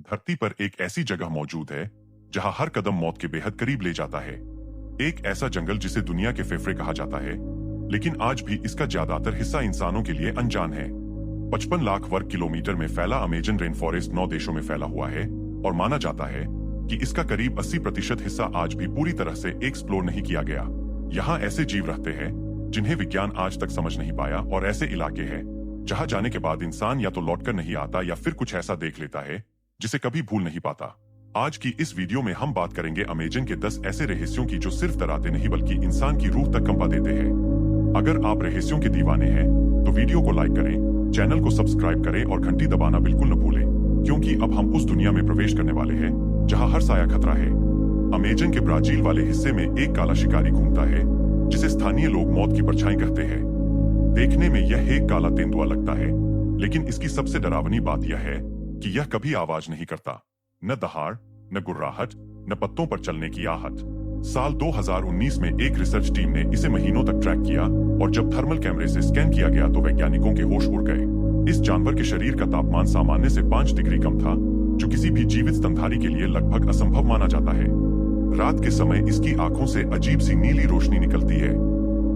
धरती पर एक ऐसी जगह मौजूद है जहां हर कदम मौत के बेहद करीब ले जाता है। एक ऐसा जंगल जिसे दुनिया के फेफड़े कहा जाता है, लेकिन आज भी इसका ज्यादातर हिस्सा इंसानों के लिए अनजान है। 55 लाख वर्ग किलोमीटर में फैला अमेजन रेन फॉरेस्ट 9 देशों में फैला हुआ है और माना जाता है कि इसका करीब 80% हिस्सा आज भी पूरी तरह से एक्सप्लोर नहीं किया गया। यहाँ ऐसे जीव रहते हैं जिन्हें विज्ञान आज तक समझ नहीं पाया, और ऐसे इलाके हैं जहाँ जाने के बाद इंसान या तो लौटकर नहीं आता या फिर कुछ ऐसा देख लेता है जिसे कभी भूल नहीं पाता। आज की इस वीडियो में हम बात करेंगे अमेजन के 10 ऐसे रहस्यों की जो सिर्फ डराते नहीं बल्कि इंसान की रूह तक कंपा देते हैं। अगर आप रहस्यों के दीवाने हैं तो वीडियो को लाइक करें, चैनल को सब्सक्राइब करें और घंटी दबाना बिल्कुल न भूलें, क्योंकि अब हम उस दुनिया में प्रवेश करने वाले हैं जहाँ हर साया खतरा है। अमेजन के ब्राजील वाले हिस्से में एक काला शिकारी घूमता है जिसे स्थानीय लोग मौत की परछाई कहते हैं। देखने में यह एक काला तेंदुआ लगता है, लेकिन इसकी सबसे डरावनी बात यह है कि यह कभी आवाज नहीं करता, न दहाड़, न गुर्राहट, न पत्तों पर चलने की आहट। साल 2019 में एक रिसर्च टीम ने इसे महीनों तक ट्रैक किया और जब थर्मल कैमरे से स्कैन किया गया तो वैज्ञानिकों के होश उड़ गए। इस जानवर के शरीर का तापमान सामान्य से 5 डिग्री कम था, जो किसी भी जीवित स्तनधारी के लिए लगभग असंभव माना जाता है। रात के समय इसकी आंखों से अजीब सी नीली रोशनी निकलती है।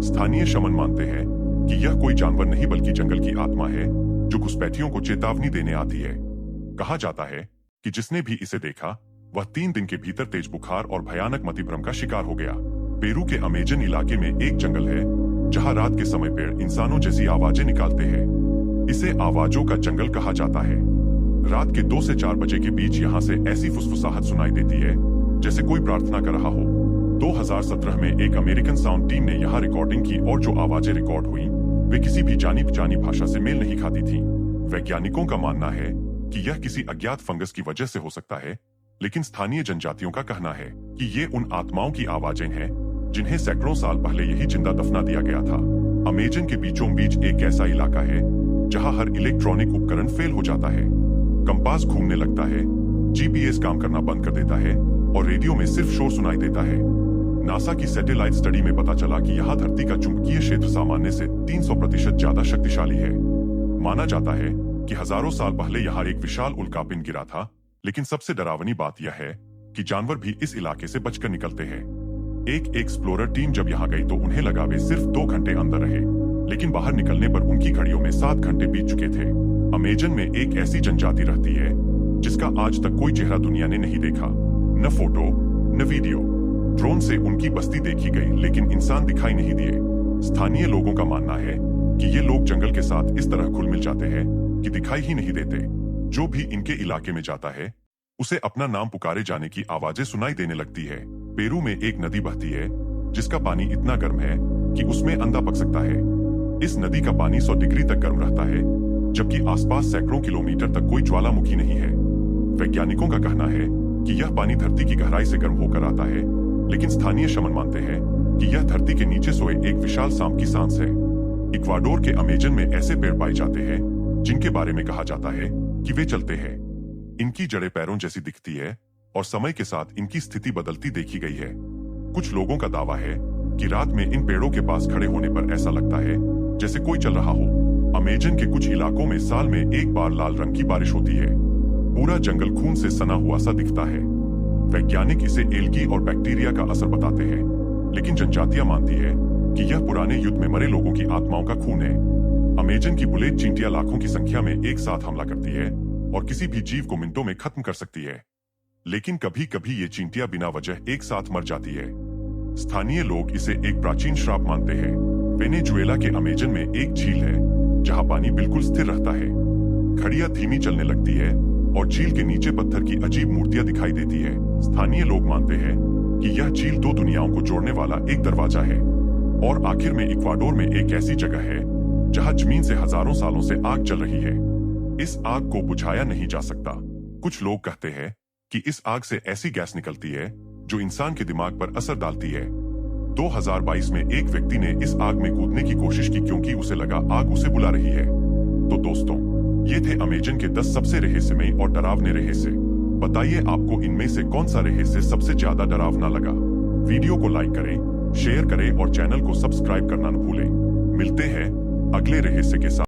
स्थानीय शमन मानते हैं कि यह कोई जानवर नहीं बल्कि जंगल की आत्मा है जो घुसपैठियों को चेतावनी देने आती है। कहा जाता है कि जिसने भी इसे देखा वह 3 दिन के भीतर तेज बुखार और भयानक मतिभ्रम का शिकार हो गया। पेरू के अमेजन इलाके में एक जंगल है जहां रात के समय पेड़ इंसानों जैसी आवाजें निकालते हैं। इसे आवाजों का जंगल कहा जाता है। रात के 2 से 4 बजे के बीच यहाँ से ऐसी फुसफुसाहट सुनाई देती है जैसे कोई प्रार्थना कर रहा हो। 2017 में एक अमेरिकन साउंड टीम ने यहाँ रिकॉर्डिंग की और जो आवाजें रिकॉर्ड हुई वे किसी भी जानी पहचानी भाषा से मेल नहीं खाती थीं। वैज्ञानिकों का मानना है कि यह किसी अज्ञात फंगस की वजह से हो सकता है, लेकिन स्थानीय जनजातियों का कहना है कि ये उन आत्माओं की आवाजें हैं जिन्हें सैकड़ों साल पहले यही जिंदा दफना दिया गया था। अमेजन के बीचों बीच एक ऐसा इलाका है जहां हर इलेक्ट्रॉनिक उपकरण फेल हो जाता है, कंपास घूमने लगता है, जीपीएस काम करना बंद कर देता है और रेडियो में सिर्फ शोर सुनाई देता है। नासा की सैटेलाइट स्टडी में पता चला कि यहाँ धरती का चुंबकीय क्षेत्र सामान्य से 300% ज्यादा शक्तिशाली है। माना जाता है कि हजारों साल पहले यहाँ एक विशाल उल्कापिंड गिरा था, लेकिन सबसे डरावनी बात यह है कि जानवर भी इस इलाके से बचकर निकलते हैं। एक एक्सप्लोरर टीम जब यहाँ गई तो उन्हें लगा वे सिर्फ 2 घंटे अंदर रहे, लेकिन बाहर निकलने पर उनकी घड़ियों में 7 घंटे बीत चुके थे। अमेजन में एक ऐसी जनजाति रहती है जिसका आज तक कोई चेहरा दुनिया ने नहीं देखा, न फोटो न वीडियो। ड्रोन से उनकी बस्ती देखी गई, लेकिन इंसान दिखाई नहीं दिए। स्थानीय लोगों का मानना है कि ये लोग जंगल के साथ इस तरह घुल मिल जाते हैं कि दिखाई ही नहीं देते। जो भी इनके इलाके में जाता है उसे अपना नाम पुकारे जाने की आवाजें सुनाई देने लगती है। पेरू में एक नदी बहती है जिसका पानी इतना गर्म है कि उसमें अंधा पक सकता है। इस नदी का पानी 100 डिग्री तक गर्म रहता है, जबकि आसपास सैकड़ों किलोमीटर तक कोई ज्वालामुखी नहीं है। वैज्ञानिकों का कहना है कि यह पानी धरती की गहराई से गर्म होकर आता है, लेकिन स्थानीय शमन मानते हैं कि यह धरती के नीचे सोए एक विशाल सांप की सांस है। इक्वाडोर के अमेजन में ऐसे पेड़ पाए जाते हैं जिनके बारे में कहा जाता है कि वे चलते हैं। इनकी जड़ें पैरों जैसी दिखती है और समय के साथ इनकी स्थिति बदलती देखी गई है। कुछ लोगों का दावा है कि रात में इन पेड़ों के पास खड़े होने पर ऐसा लगता है जैसे कोई चल रहा हो। अमेजन के कुछ इलाकों में साल में एक बार लाल रंग की बारिश होती है। पूरा जंगल खून से सना हुआ सा दिखता है। वैज्ञानिक इसे एल्गी और बैक्टीरिया का असर बताते हैं, लेकिन जनजातियां मानती है कि यह पुराने युद्ध में मरे लोगों की आत्माओं का खून है। अमेजन की बुलेट चींटियां लाखों की संख्या में एक साथ हमला करती है और किसी भी जीव को मिनटों में खत्म कर सकती है, लेकिन कभी कभी ये चींटियां बिना वजह एक साथ मर जाती है। स्थानीय लोग इसे एक प्राचीन श्राप मानते हैं। वेनेजुएला के अमेजन में एक झील है जहां पानी बिल्कुल स्थिर रहता है। घड़ियां धीमी चलने लगती है और झील के नीचे पत्थर की अजीब मूर्तियां दिखाई देती है। स्थानीय लोग मानते हैं कि यह झील 2 दुनियाओं को जोड़ने वाला एक दरवाजा है। और आखिर में इक्वाडोर में एक ऐसी जगह है जहां जमीन से हजारों सालों से आग जल रही है। इस आग को बुझाया नहीं जा सकता। कुछ लोग कहते हैं कि इस आग से ऐसी गैस निकलती है जो इंसान के दिमाग पर असर डालती है। 2022 में एक व्यक्ति ने इस आग में कूदने की कोशिश की क्योंकि उसे लगा आग उसे बुला रही है। तो दोस्तों, ये थे अमेजन के 10 सबसे रहस्यमयी और डरावने रहस्य। बताइए आपको इनमें से कौन सा रहस्य सबसे ज्यादा डरावना लगा। वीडियो को लाइक करें, शेयर करें और चैनल को सब्सक्राइब करना न भूलें। मिलते हैं अगले रहस्य के साथ।